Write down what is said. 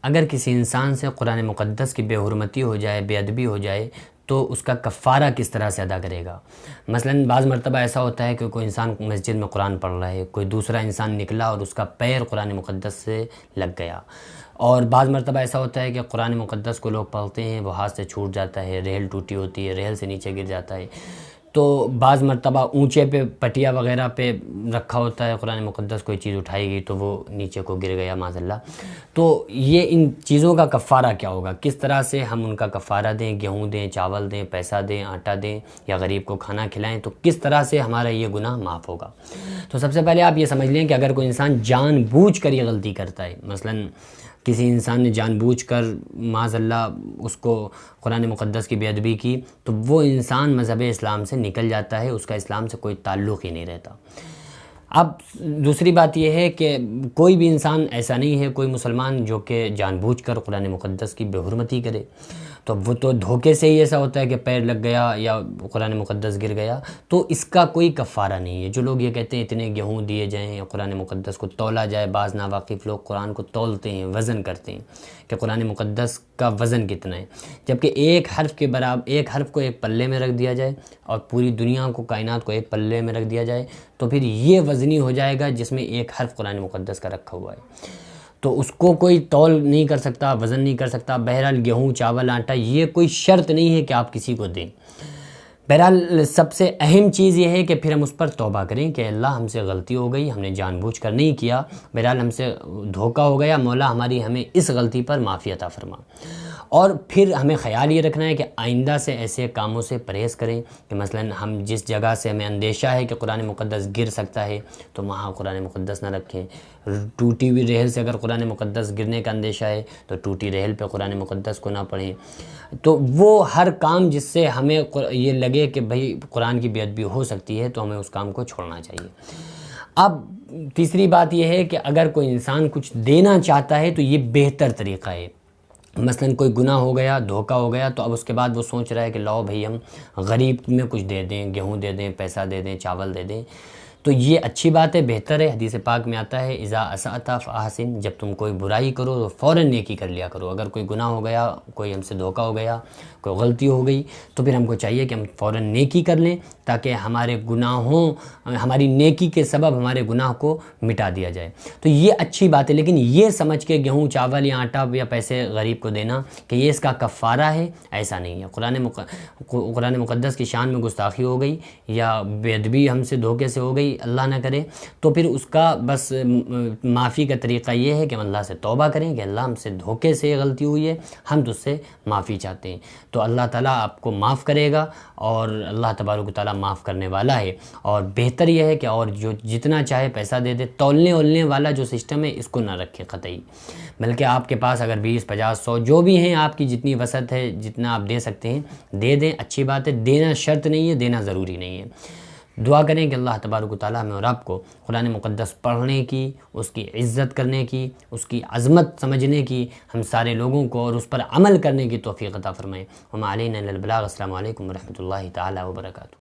اگر کسی انسان سے قرآن مقدس کی بے حرمتی ہو جائے، بے ادبی ہو جائے، تو اس کا کفارہ کس طرح سے ادا کرے گا؟ مثلاً بعض مرتبہ ایسا ہوتا ہے کہ کوئی انسان مسجد میں قرآن پڑھ رہا ہے، کوئی دوسرا انسان نکلا اور اس کا پیر قرآن مقدس سے لگ گیا، اور بعض مرتبہ ایسا ہوتا ہے کہ قرآن مقدس کو لوگ پڑھتے ہیں، وہ ہاتھ سے چھوٹ جاتا ہے، ریل ٹوٹی ہوتی ہے، ریل سے نیچے گر جاتا ہے، تو بعض مرتبہ اونچے پہ پٹیا وغیرہ پہ رکھا ہوتا ہے قرآن مقدس، کوئی چیز اٹھائی گئی تو وہ نیچے کو گر گیا معاذ اللہ۔ تو یہ ان چیزوں کا کفارہ کیا ہوگا؟ کس طرح سے ہم ان کا کفارہ دیں؟ گیہوں دیں، چاول دیں، پیسہ دیں، آٹا دیں، یا غریب کو کھانا کھلائیں؟ تو کس طرح سے ہمارا یہ گناہ معاف ہوگا؟ تو سب سے پہلے آپ یہ سمجھ لیں کہ اگر کوئی انسان جان بوجھ کر یہ غلطی کرتا ہے، مثلاً کسی انسان نے جان بوجھ کر معاذ اللہ اس کو قرآن مقدس کی بے ادبی کی، تو وہ انسان مذہب اسلام سے نکل جاتا ہے، اس کا اسلام سے کوئی تعلق ہی نہیں رہتا۔ اب دوسری بات یہ ہے کہ کوئی بھی انسان ایسا نہیں ہے، کوئی مسلمان جو کہ جان بوجھ کر قرآن مقدس کی بے حرمتی کرے، تو وہ تو دھوکے سے ہی ایسا ہوتا ہے کہ پیر لگ گیا یا قرآن مقدس گر گیا، تو اس کا کوئی کفارہ نہیں ہے۔ جو لوگ یہ کہتے ہیں اتنے گیہوں دیے جائیں یا قرآن مقدس کو تولا جائے، بعض ناواقف لوگ قرآن کو تولتے ہیں، وزن کرتے ہیں کہ قرآن مقدس کا وزن کتنا ہے، جبکہ ایک حرف کے برابر، ایک حرف کو ایک پلے میں رکھ دیا جائے اور پوری دنیا کو، کائنات کو ایک پلے میں رکھ دیا جائے، تو پھر یہ وزنی ہو جائے گا جس میں ایک حرف قرآن مقدس کا رکھا ہوا ہے، تو اس کو کوئی تول نہیں کر سکتا، وزن نہیں کر سکتا۔ بہرحال گیہوں، چاول، آٹا یہ کوئی شرط نہیں ہے کہ آپ کسی کو دیں۔ بہرحال سب سے اہم چیز یہ ہے کہ پھر ہم اس پر توبہ کریں کہ اللہ ہم سے غلطی ہو گئی، ہم نے جان بوجھ کر نہیں کیا، بہرحال ہم سے دھوکہ ہو گیا، مولا ہمیں اس غلطی پر معافی عطا فرما۔ اور پھر ہمیں خیال یہ رکھنا ہے کہ آئندہ سے ایسے کاموں سے پرہیز کریں کہ مثلاً ہم جس جگہ سے ہمیں اندیشہ ہے کہ قرآن مقدس گر سکتا ہے تو وہاں قرآن مقدس نہ رکھیں۔ ٹوٹی ہوئی ریل سے اگر قرآن مقدس گرنے کا اندیشہ ہے تو ٹوٹی ریل پہ قرآن مقدس کو نہ پڑھیں۔ تو وہ ہر کام جس سے ہمیں یہ لگے کہ بھئی قرآن کی بے ادبی ہو سکتی ہے تو ہمیں اس کام کو چھوڑنا چاہیے۔ اب تیسری بات یہ ہے کہ اگر کوئی انسان کچھ دینا چاہتا ہے تو یہ بہتر طریقہ ہے۔ مثلاً کوئی گناہ ہو گیا، دھوکہ ہو گیا، تو اب اس کے بعد وہ سوچ رہا ہے کہ لاؤ بھئی ہم غریب میں کچھ دے دیں، گیہوں دے دیں، پیسہ دے دیں، چاول دے دیں، تو یہ اچھی بات ہے، بہتر ہے۔ حدیث پاک میں آتا ہے اذا اسأت فاحسن، جب تم کوئی برائی کرو تو فوراً نیکی کر لیا کرو۔ اگر کوئی گناہ ہو گیا، کوئی ہم سے دھوکہ ہو گیا، کوئی غلطی ہو گئی، تو پھر ہم کو چاہیے کہ ہم فوراً نیکی کر لیں تاکہ ہمارے گناہوں، ہماری نیکی کے سبب ہمارے گناہ کو مٹا دیا جائے۔ تو یہ اچھی بات ہے، لیکن یہ سمجھ کے گیہوں، چاول یا آٹا یا پیسے غریب کو دینا کہ یہ اس کا کفارہ ہے، ایسا نہیں ہے۔ قرآن مقدس کی شان میں گستاخی ہو گئی یا بے ادبی ہم سے دھوکے سے ہو گئی، اللہ نہ کرے، تو پھر اس کا بس معافی کا طریقہ یہ ہے کہ ہم اللہ سے توبہ کریں کہ اللہ ہم سے دھوکے سے غلطی ہوئی ہے، ہم تجھ سے معافی چاہتے ہیں، تو اللہ تعالیٰ آپ کو معاف کرے گا، اور اللہ تبارک و تعالیٰ معاف کرنے والا ہے۔ اور بہتر یہ ہے کہ اور جو جتنا چاہے پیسہ دے دے، تولنے اولنے والا جو سسٹم ہے اس کو نہ رکھے قطعی، بلکہ آپ کے پاس اگر 20، 50، 100 جو بھی ہیں، آپ کی جتنی وسعت ہے، جتنا آپ دے سکتے ہیں دے دیں، اچھی بات ہے، دینا شرط نہیں ہے، دینا ضروری نہیں ہے۔ دعا کریں کہ اللہ تبارک و تعالیٰ ہمیں اور آپ کو قرآن مقدس پڑھنے کی، اس کی عزت کرنے کی، اس کی عظمت سمجھنے کی، ہم سارے لوگوں کو اور اس پر عمل کرنے کی توفیق عطا فرمائے۔ وما علینا الا البلاغ۔ السلام علیکم ورحمۃ اللہ تعالیٰ وبرکاتہ۔